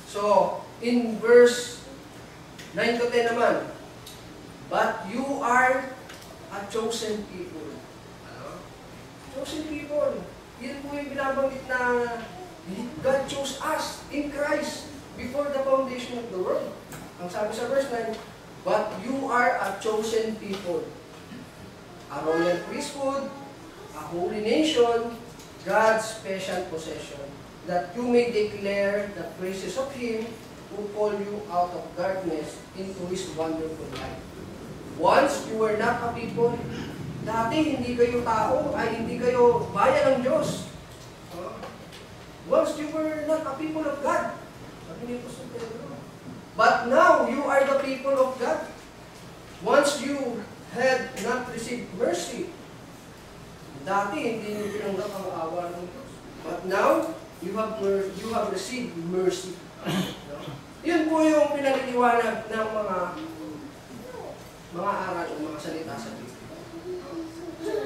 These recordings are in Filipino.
So, in verse 9 to 10 naman, but you are a chosen people. Chosen people. Yan po yung binabanggit na God chose us in Christ before the foundation of the world. Ang sabi sa verse 9, but you are a chosen people, a royal priesthood, a holy nation, God's special possession, that you may declare the praises of Him who called you out of darkness into His wonderful light. Once you were not a people, dati hindi kayo tao, ay hindi kayo bayan ng Diyos. Once you were not a people of God. But now you are the people of God. Once you had not received mercy, dati hindi niyo tinanggap ang awa ng Diyos. But now you have received mercy. Yun po yung pinaliliwanag ng mga aral o mga salita sa Biblia.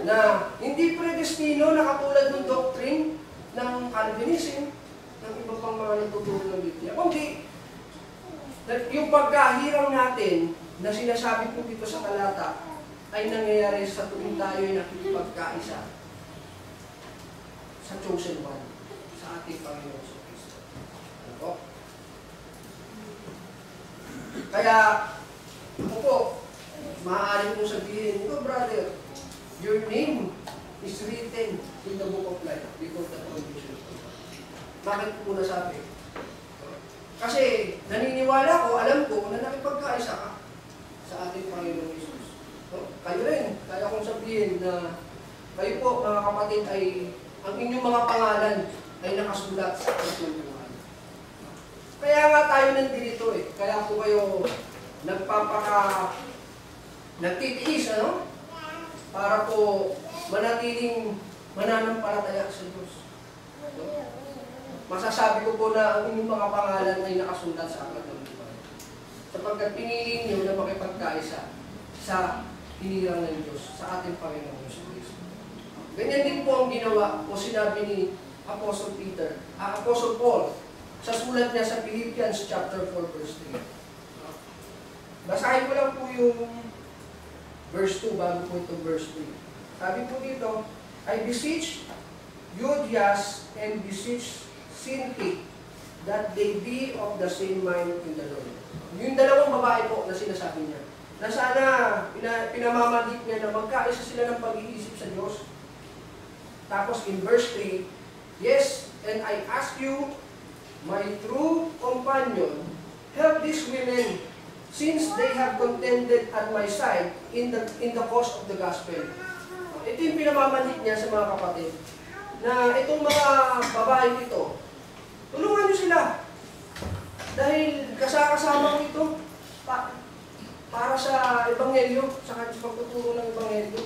Na hindi predestino na katulad ng doctrine ng Calvinism, ng iba pang mga nagtuturo ng Biblia. Kundi, yung pagkahirang natin na sinasabi po dito sa talata ay nangyayari sa tuwing tayo ay nakikipagkaisa sa chosen one, sa ating Panginoon sa Kristo. Ano po? Kaya, ako po, maaari mong sabihin, "Oh brother, your name is written in the book of life before the foundation of the world." Bakit po nasabi? Kasi naniniwala ko, alam ko na nakipagkaisa ka sa ating Panginoong Jesus. Kayo rin, kaya kong sabihin na kayo po, mga kapatid, ay ang inyong mga pangalan ay nakasulat sa ating buhay. Kaya nga tayo nandito eh. Kaya po kayo nagtitiis, ano? Para po manatiling mananampalataya sa Diyos. Masasabi ko po na ang inyong mga pangalan ay nakasulat sa aklat ng buhay. Sapagkat pinili niyo na makipagkaisa sa hinirang ng Diyos, sa ating Panginoong Kristo. Ganyan din po ang ginawa o sinabi ni Apostle Paul sa sulat niya sa Philippians chapter 4 verse 3. Basahin ko lang po yung verse 2 bago po ito verse 3. Sabi po dito, I beseech Euodias and beseech Syntyche that they be of the same mind in the Lord. Yung dalawang babae po na sinasabi niya, na sana pinamamagit niya na magkaisa sila ng pag-iisip sa Diyos. Tapos in verse 3, yes, and I ask you, my true companion, help these women since they have contended at my side in the cause of the gospel. Ito yung pinamamagit niya sa mga kapatid, na itong mga babae ito, tulungan niyo sila. Dahil kasama ko ito para sa Ebanghelyo, sa pagtuturo ng Ebanghelyo.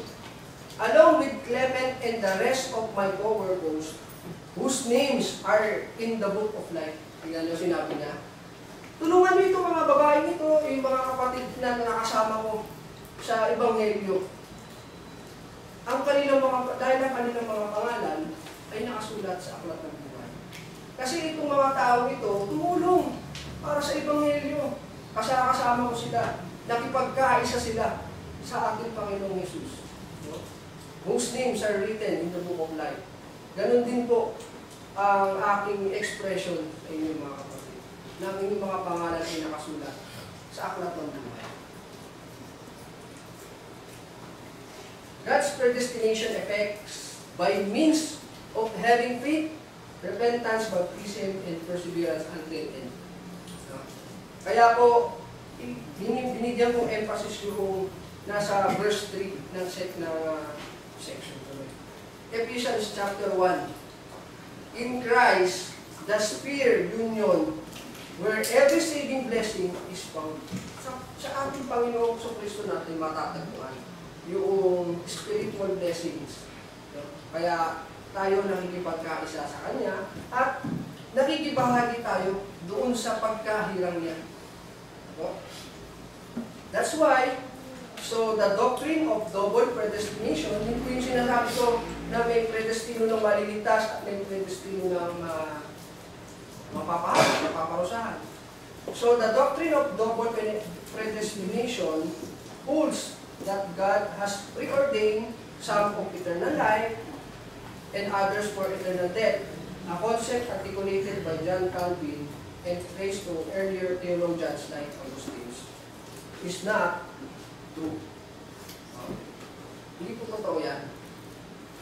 Along with Clement and the rest of my co-workers, whose names are in the book of life. Tingnan niyo sinabi niya. Tulungan niyo ito mga babae nito, yung mga kapatid na nakasama ko sa Ebanghelyo. Dahil ang kanilang mga pangalan ay nakasulat sa aklat ng buhay. Kasi itong mga tao ito, tumulong para sa Ebanghelyo. Kasama ko sila. Nakipagkaisa sila sa ating Panginoong Jesus. Whose names are written in the book of life. Ganon din po ang aking expression sa inyong mga kapatid. Na ang inyong mga pangalan ay nakasulat sa aklat ng buhay. God's predestination effects by means of having faith, repentance, baptism, and perseverance until end. Kaya po, binigyan kong emphasis yung nasa verse 3 ng section. Ephesians chapter 1. In Christ, the sphere union, where every saving blessing is found. Sa ating Panginoong Kristo natin matatagpuan yung spiritual blessings. Kaya tayo nakikipagkaisa sa Kanya at nakikibahagi tayo doon sa pagkahirang niya. That's why, so the doctrine of double predestination, hindi po yung sinasabi ko na may predestino ng maliligtas at may predestino ng mapapahamak, paparusahan. So the doctrine of double predestination holds that God has preordained some of eternal life and others for eternal death, a concept articulated by John Calvin and traced to earlier theologians like Augustine. Is not true. Hindi po totoo yan.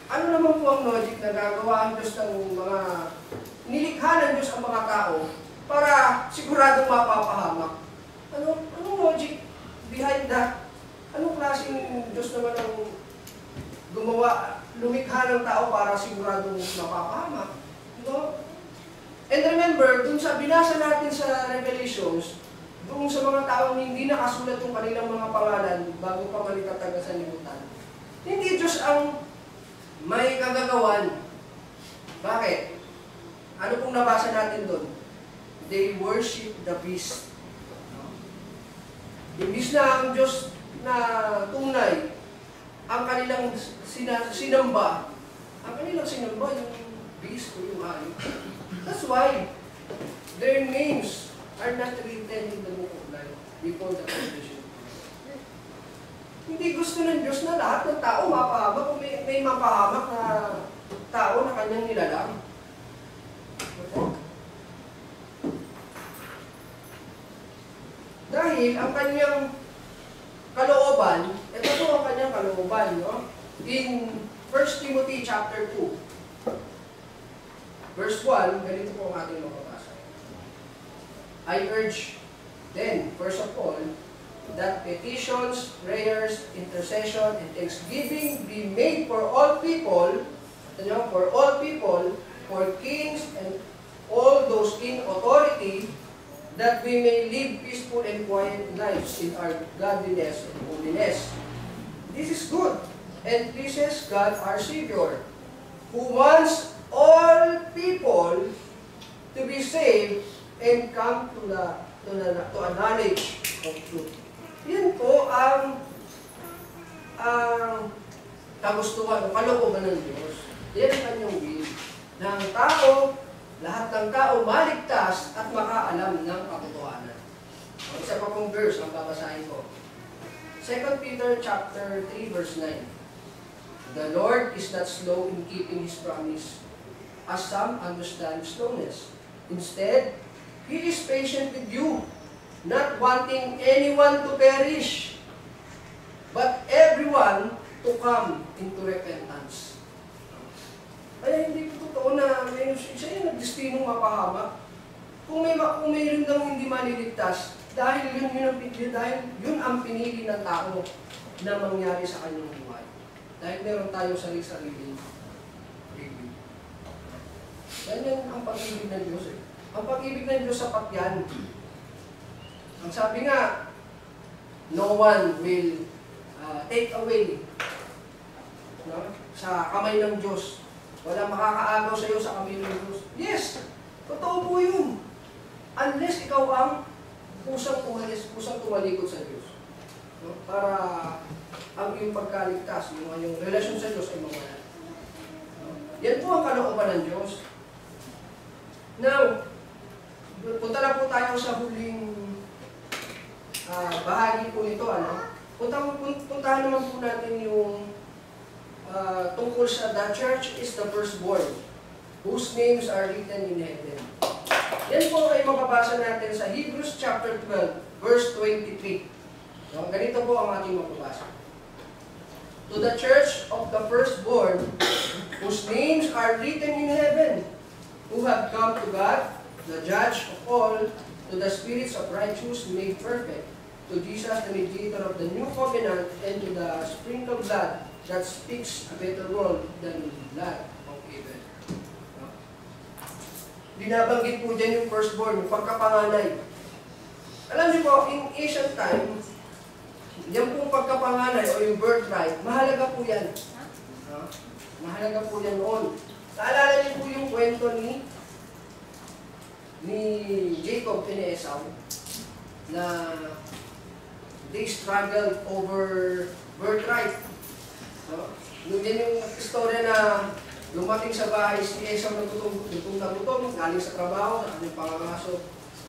Ano naman po ang logic na gagawa ang Diyos ng mga nilikha ng Diyos ang mga tao para siguradong mapapahamak? Anong logic behind that? Anong klaseng Diyos naman ang lumikha ng tao para siguradong mapapahamak? No? And remember, dun sa binasa natin sa Revelations, doon sa mga taong hindi nakasulat yung kanilang mga pangalan bago pa malitatag sa libutan, hindi Diyos ang may kagagawan. Bakit? Ano pong nabasa natin doon? They worship the beast. Imbis na ang Diyos na tunay, ang kanilang sinamba, yung beast o yung hari. That's why their names are not written in the book of life before the creation. Hindi gusto ng Diyos na lahat ng tao mapahamak kung may mapahamak na tao na kanyang nilalang. Dahil ang kanyang kalooban, ito po ang kanyang kalooban, no? In 1 Timothy chapter 2, verse 1, ganito po ang ating mababasa. I urge then, first of all, that petitions, prayers, intercession, and thanksgiving be made for all people, for kings and all those in authority, that we may live peaceful and quiet lives in our godliness and holiness. This is good and pleases God our Savior, who wants all people to be saved and come to a knowledge of truth. Yan po ang kagustuhan o kalooban ng Diyos. Yan ang kanyang will. Na ang tao, lahat ng tao maligtas at makaalam ng katotohanan. Isa pa pong verse ang babasahin ko. 2 Peter chapter 3 verse 9. The Lord is not slow in keeping His promise, as some understand slowness. Instead, He is patient with you, not wanting anyone to perish, but everyone to come into repentance. Kaya hindi po totoo na siya yung nagdestinong mapahamak. Kung mayroon daw hindi maliligtas, dahil yun ang pinili ng tao na mangyari sa kanyang buhay. Dahil meron tayong sarili-sarili review. Ganyan ang pag-ibig ng Diyos eh. Ang pag-ibig ng Diyos sapat yan. Ang sabi nga, no one will take away sa kamay ng Diyos. Walang makakaagaw sa iyo sa kamay ng Diyos. Yes! Totoo po yun. Unless ikaw ang pusang tumalikod sa Diyos. Para ang iyong pagkaligtas, yung relasyon sa Diyos ay mawala. Yan po ang kalooban ng Diyos. Now, punta na po tayo sa huling bahagi po nito. Puntahan naman po natin yung tungkol sa the church is the firstborn, whose names are written in heaven. Yan po ay mababasa natin sa Hebrews chapter 12, verse 23. So, ganito po ang ating mababasa. To the church of the firstborn, whose names are written in heaven, who have come to God, the judge of all, to the spirits of righteous made perfect, to Jesus, the mediator of the new covenant, and to the sprinkled blood that speaks a better word than blood of Abel. Binabanggit po dyan yung firstborn, yung pagkapanganay. Alam niyo po, in ancient time, yan pong pagkapanganay o yung birthright, mahalaga po yan. Mahalaga po yan noon. Naalala niyo po yung kwento ni Jacob and Esau na they struggled over birthright. Yan yung istorya na lumating sa bahay si Esau na gutom galing sa trabaho, sa kanyang pangangaso.